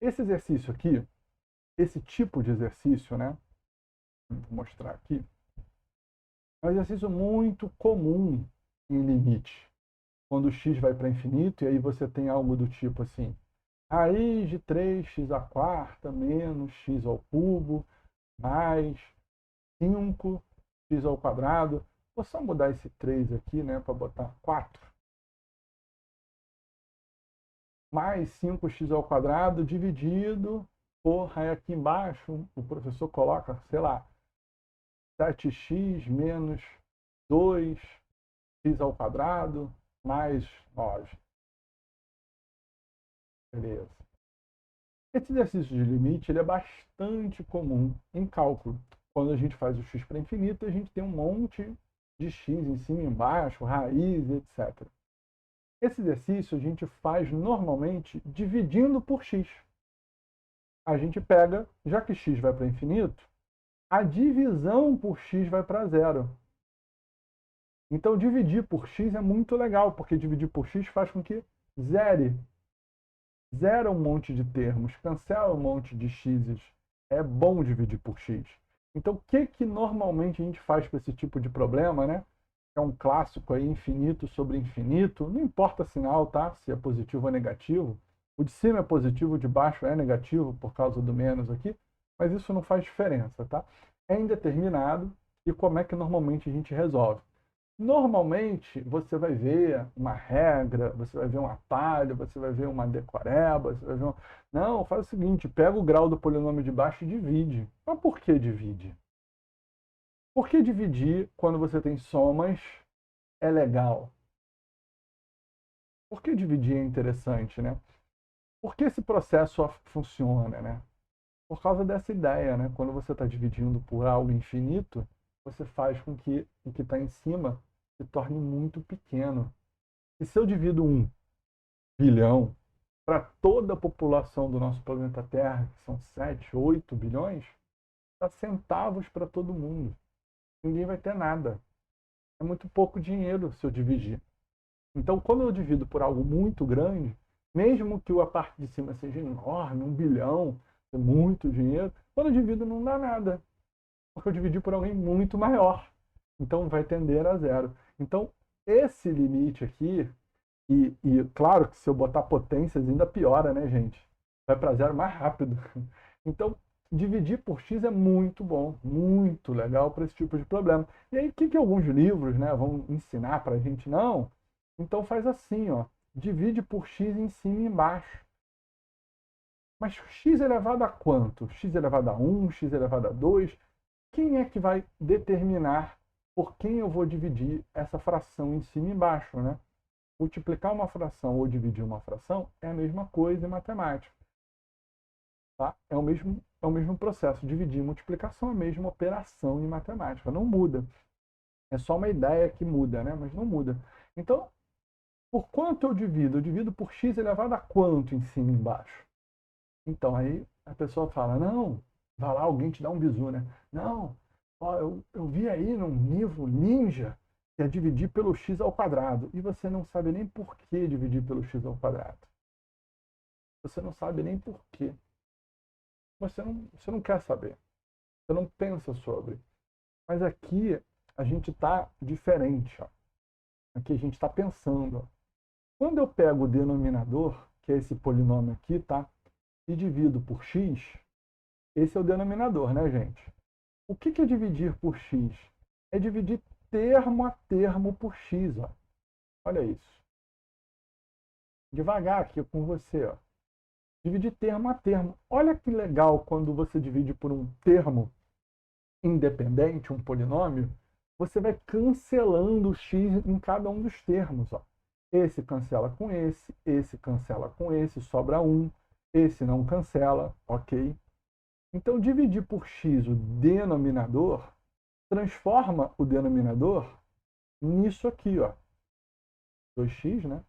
Esse exercício aqui, esse tipo de exercício, né? Vou mostrar aqui. É um exercício muito comum em limite. Quando o x vai para infinito, e aí você tem algo do tipo assim, raiz de 3x à quarta menos x ao cubo mais 5x ao quadrado. Vou só mudar esse 3 aqui, né, para botar 4. Mais 5x ao quadrado dividido por, aí aqui embaixo o professor coloca, sei lá, 7x menos 2x ao quadrado mais 9. Beleza. Esse exercício de limite ele é bastante comum em cálculo. Quando a gente faz o x para infinito, a gente tem um monte de x em cima e embaixo, raiz, etc. Esse exercício a gente faz normalmente dividindo por x. A gente pega, já que x vai para infinito, a divisão por x vai para zero. Então, dividir por x é muito legal, porque dividir por x faz com que zere. Zera um monte de termos, cancela um monte de x's. É bom dividir por x. Então, o que normalmente a gente faz com esse tipo de problema, né? É um clássico aí, infinito sobre infinito. Não importa sinal, tá? Se é positivo ou negativo. O de cima é positivo, o de baixo é negativo por causa do menos aqui. Mas isso não faz diferença, tá? É indeterminado. E como é que normalmente a gente resolve? Normalmente, você vai ver uma regra, você vai ver um atalho, você vai ver uma decoreba, você vai ver Não, faz o seguinte, pega o grau do polinômio de baixo e divide. Mas por que divide? Por que dividir quando você tem somas é legal? Por que dividir é interessante, né? Por que esse processo funciona, né? Por causa dessa ideia, né? Quando você está dividindo por algo infinito, você faz com que o que está em cima se torne muito pequeno. E se eu divido 1 bilhão para toda a população do nosso planeta Terra, que são 7, 8 bilhões, dá centavos para todo mundo. Ninguém vai ter nada. É muito pouco dinheiro se eu dividir. Então, quando eu divido por algo muito grande, mesmo que a parte de cima seja enorme, 1 bilhão, é muito dinheiro, quando eu divido não dá nada. Porque eu dividi por alguém muito maior. Então, vai tender a zero. Então, esse limite aqui, claro que se eu botar potências ainda piora, né, gente? Vai para zero mais rápido. Então, dividir por x é muito bom, muito legal para esse tipo de problema. E aí, o que alguns livros, né, vão ensinar para a gente? Não. Então, faz assim, ó. Divide por x em cima e embaixo. Mas x elevado a quanto? X elevado a 1, x elevado a 2? Quem é que vai determinar por quem eu vou dividir essa fração em cima e embaixo, né? Multiplicar uma fração ou dividir uma fração é a mesma coisa em matemática. Tá? É o mesmo processo. Dividir e multiplicação é a mesma operação em matemática. Não muda. É só uma ideia que muda, né? Mas não muda. Então, por quanto eu divido? Eu divido por x elevado a quanto em cima e embaixo? Então, aí a pessoa fala, não, vai lá, alguém te dá um bizu, né? Não, ó, eu vi aí num livro ninja que é dividir pelo x ao quadrado. E você não sabe nem por que dividir pelo x ao quadrado. Você não sabe nem por quê. Você não quer saber. Você não pensa sobre. Mas aqui a gente está diferente. Ó. Aqui a gente está pensando. Ó. Quando eu pego o denominador, que é esse polinômio aqui, tá? E divido por x, esse é o denominador, né, gente? O que é dividir por x? É dividir termo a termo por x. Ó. Olha isso. Devagar aqui com você. Ó. Dividir termo a termo. Olha que legal quando você divide por um termo independente, um polinômio, você vai cancelando o x em cada um dos termos. Ó. Esse cancela com esse cancela com esse, sobra 1, esse não cancela, ok? Então, dividir por x o denominador transforma o denominador nisso aqui, ó. 2x, né?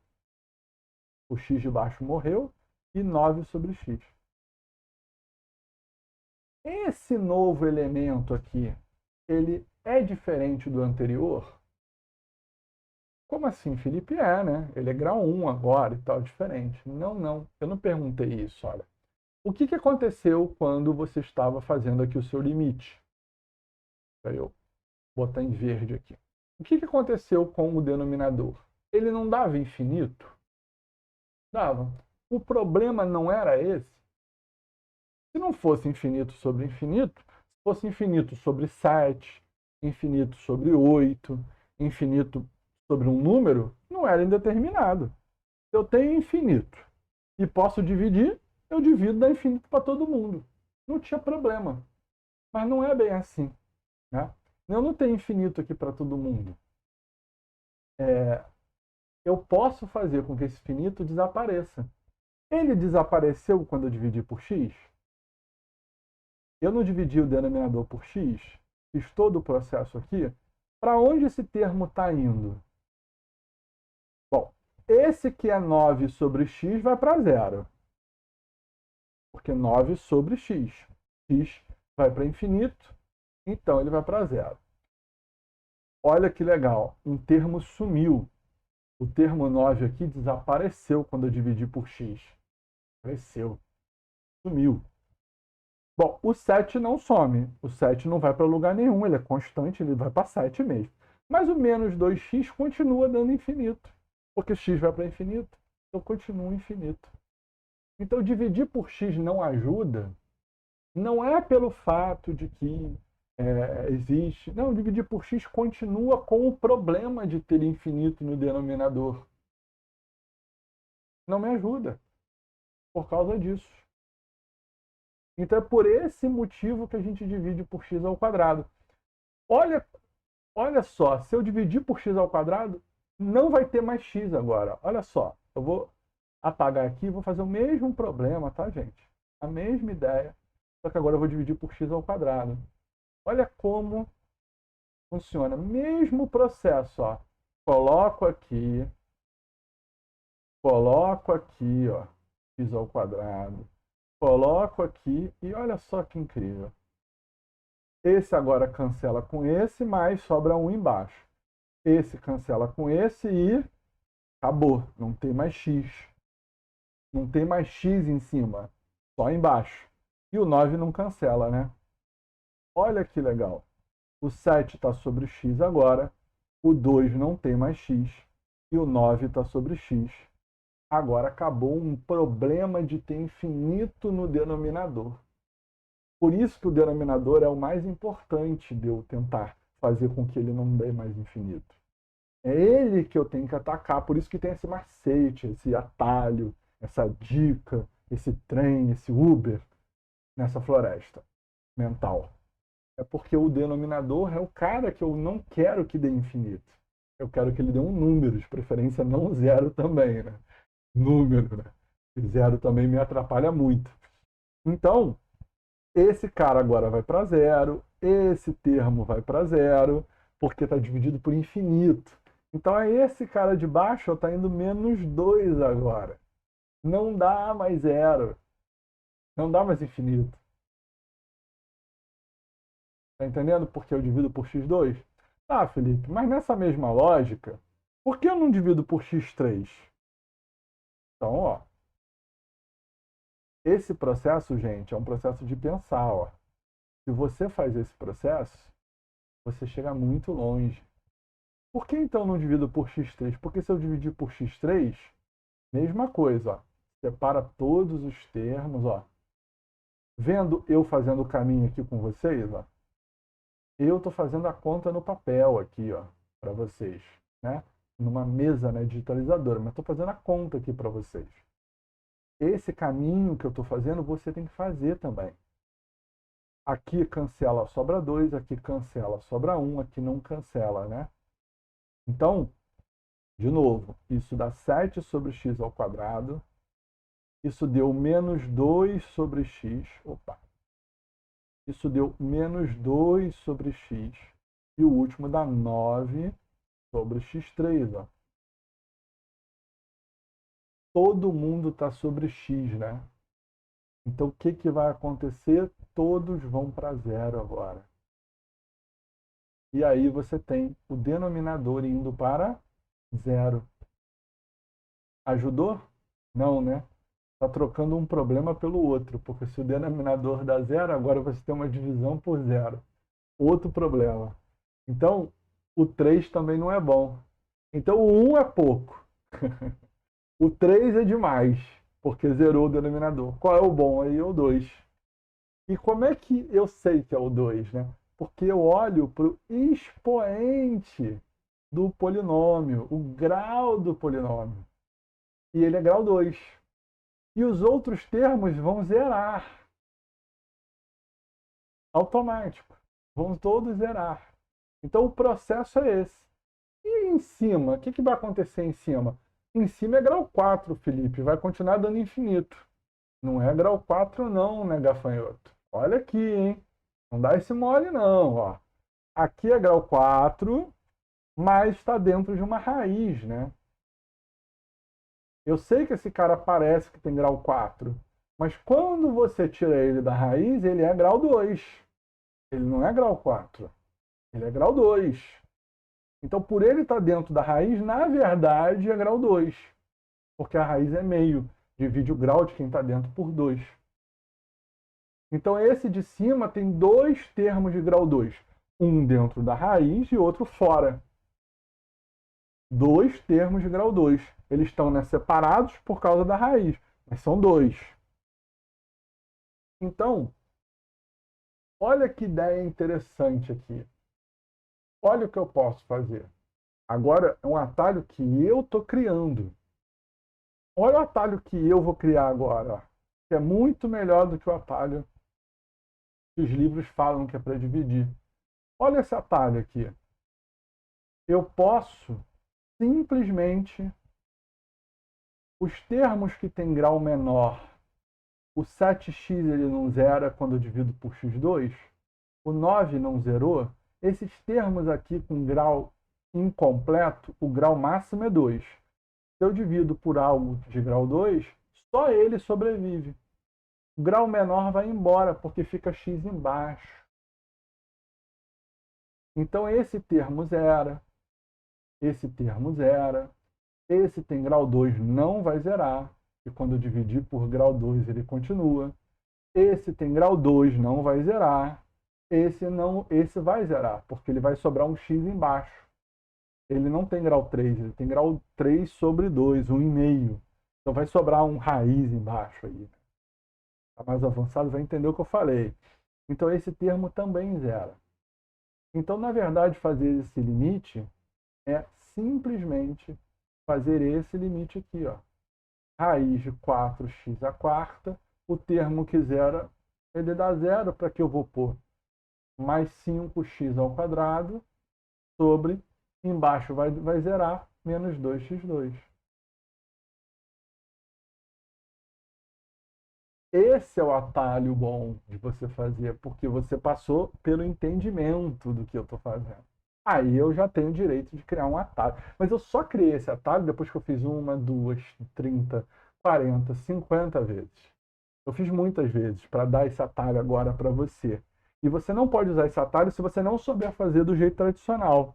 O x de baixo morreu e 9 sobre x. Esse novo elemento aqui, ele é diferente do anterior? Como assim, Felipe? É, né? Ele é grau 1 agora e tal, diferente. Não, não. Eu não perguntei isso, olha. O que aconteceu quando você estava fazendo aqui o seu limite? Para eu botar em verde aqui. O que aconteceu com o denominador? Ele não dava infinito? Dava. O problema não era esse. Se não fosse infinito sobre infinito, se fosse infinito sobre 7, infinito sobre 8, infinito sobre um número, não era indeterminado. Se eu tenho infinito e posso dividir, eu divido da infinito para todo mundo. Não tinha problema. Mas não é bem assim. Né? Eu não tenho infinito aqui para todo mundo. Eu posso fazer com que esse infinito desapareça. Ele desapareceu quando eu dividi por x? Eu não dividi o denominador por x? Fiz todo o processo aqui? Para onde esse termo está indo? Bom, esse que é 9 sobre x vai para zero. Porque 9 sobre x. X vai para infinito, então ele vai para zero. Olha que legal, um termo sumiu. O termo 9 aqui desapareceu quando eu dividi por x. Apareceu. Sumiu. Bom, o 7 não some. O 7 não vai para lugar nenhum. Ele é constante, ele vai para 7 mesmo. Mas o menos 2x continua dando infinito. Porque x vai para infinito. Então continua infinito. Então dividir por x não ajuda. Não é pelo fato de que existe. Não, dividir por x continua com o problema de ter infinito no denominador. Não me ajuda por causa disso. Então é por esse motivo que a gente divide por x ao quadrado. Olha só, se eu dividir por x ao quadrado, não vai ter mais x agora. Olha só, eu vou apagar aqui e vou fazer o mesmo problema, tá, gente? A mesma ideia, só que agora eu vou dividir por x ao quadrado. Olha como funciona. Mesmo processo, ó. Coloco aqui, ó, x ao quadrado. Coloco aqui e olha só que incrível. Esse agora cancela com esse, mas sobra um embaixo. Esse cancela com esse e acabou. Não tem mais x. Não tem mais x em cima, só embaixo. E o 9 não cancela, né? Olha que legal. O 7 está sobre x agora. O 2 não tem mais x. E o 9 está sobre x. Agora acabou um problema de ter infinito no denominador. Por isso que o denominador é o mais importante de eu tentar fazer com que ele não dê mais infinito. É ele que eu tenho que atacar, por isso que tem esse macete, esse atalho, essa dica, esse trem, esse Uber nessa floresta mental. É porque o denominador é o cara que eu não quero que dê infinito. Eu quero que ele dê um número, de preferência não zero também, né? Número, né? Zero também me atrapalha muito. Então, esse cara agora vai para zero, esse termo vai para zero, porque está dividido por infinito. Então, esse cara de baixo está indo menos 2 agora. Não dá mais zero. Não dá mais infinito. Está entendendo por que eu divido por x2? Ah, Felipe, mas nessa mesma lógica, por que eu não divido por x3? Então, ó, esse processo, gente, é um processo de pensar, ó. Se você faz esse processo, você chega muito longe. Por que então não divido por x3? Porque se eu dividir por x3, mesma coisa, ó. Separa todos os termos, ó. Vendo eu fazendo o caminho aqui com vocês, ó. Eu estou fazendo a conta no papel aqui, ó, para vocês, né? Numa mesa, né, digitalizadora, mas estou fazendo a conta aqui para vocês. Esse caminho que eu estou fazendo, você tem que fazer também. Aqui cancela, sobra 2, aqui cancela, sobra 1, aqui não cancela, né? Então, de novo, isso dá 7 sobre x ao quadrado. Isso deu menos 2 sobre x. Opa! Isso deu menos 2 sobre x. E o último dá 9 sobre x3. Ó. Todo mundo está sobre x, né? Então, o que vai acontecer? Todos vão para zero agora. E aí você tem o denominador indo para zero. Ajudou? Não, né? Está trocando um problema pelo outro, porque se o denominador dá zero, agora você tem uma divisão por zero. Outro problema. Então, o 3 também não é bom. Então, o 1 é pouco. O 3 é demais, porque zerou o denominador. Qual é o bom? Aí é o 2. E como é que eu sei que é o 2, né? Porque eu olho para o expoente do polinômio, o grau do polinômio. E ele é grau 2. E os outros termos vão zerar. Automático. Vão todos zerar. Então o processo é esse. E em cima? O que vai acontecer em cima? Em cima é grau 4, Felipe. Vai continuar dando infinito. Não é grau 4 não, né, gafanhoto? Olha aqui, hein? Não dá esse mole não, ó. Aqui é grau 4, mas está dentro de uma raiz, né? Eu sei que esse cara parece que tem grau 4, mas quando você tira ele da raiz, ele é grau 2. Ele não é grau 4, ele é grau 2. Então, por ele estar dentro da raiz, na verdade é grau 2, porque a raiz é meio, divide o grau de quem está dentro por 2. Então, esse de cima tem dois termos de grau 2, um dentro da raiz e outro fora. Dois termos de grau 2. Eles estão, né, separados por causa da raiz, mas são dois. Então, olha que ideia interessante aqui. Olha o que eu posso fazer. Agora é um atalho que eu estou criando. Olha o atalho que eu vou criar agora, ó, que é muito melhor do que o atalho que os livros falam que é para dividir. Olha esse atalho aqui. Eu posso simplesmente os termos que têm grau menor, o 7x ele não zera quando eu divido por x2, o 9 não zerou, esses termos aqui com grau incompleto, o grau máximo é 2. Se eu divido por algo de grau 2, só ele sobrevive. O grau menor vai embora, porque fica x embaixo. Então esse termo zera, esse termo zera, esse tem grau 2 não vai zerar, e quando eu dividir por grau 2 ele continua. Esse tem grau 2 não vai zerar, esse vai zerar, porque ele vai sobrar um x embaixo. Ele não tem grau 3, ele tem grau 3 sobre 2, 1,5. Então vai sobrar um raiz embaixo aí. Está mais avançado, vai entender o que eu falei. Então esse termo também zera. Então, na verdade, fazer esse limite é simplesmente fazer esse limite aqui, ó. Raiz de 4x à quarta, o termo que zera, ele dá zero, para que eu vou pôr mais 5x ao quadrado sobre, embaixo vai zerar, menos 2x2. Esse é o atalho bom de você fazer, porque você passou pelo entendimento do que eu estou fazendo. Aí eu já tenho o direito de criar um atalho. Mas eu só criei esse atalho depois que eu fiz 1, 2, 30, 40, 50 vezes. Eu fiz muitas vezes para dar esse atalho agora para você. E você não pode usar esse atalho se você não souber fazer do jeito tradicional.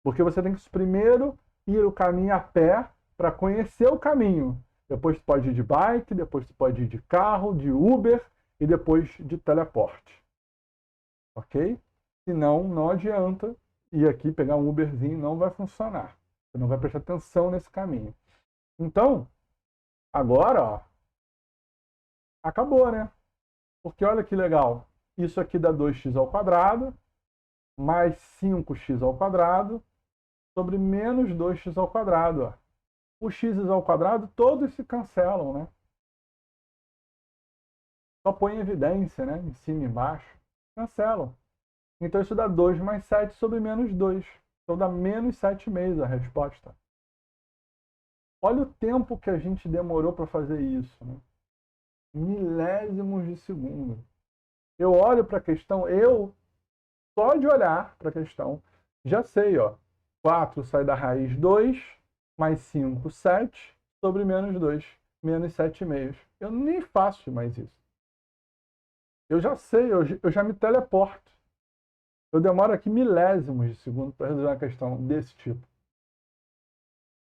Porque você tem que primeiro ir o caminho a pé para conhecer o caminho. Depois tu pode ir de bike, depois tu pode ir de carro, de Uber e depois de teleporte. Ok? Senão, não adianta ir aqui pegar um Uberzinho, não vai funcionar. Você não vai prestar atenção nesse caminho. Então, agora, ó, acabou, né? Porque olha que legal. Isso aqui dá 2x ao quadrado, mais 5x ao quadrado, sobre menos 2x ao quadrado. Ó. Os x ao quadrado todos se cancelam, né? Só põe em evidência, né? Em cima e embaixo. Cancelam. Então isso dá 2 mais 7 sobre menos 2. Então dá menos 7,5 a resposta. Olha o tempo que a gente demorou para fazer isso. Né? Milésimos de segundo. Eu olho para a questão, só de olhar para a questão, já sei, ó. 4 sai da raiz 2, mais 5, 7, sobre menos 2, menos 7,5. Eu nem faço mais isso. Eu já sei, eu já me teleporto. Eu demoro aqui milésimos de segundo para resolver uma questão desse tipo.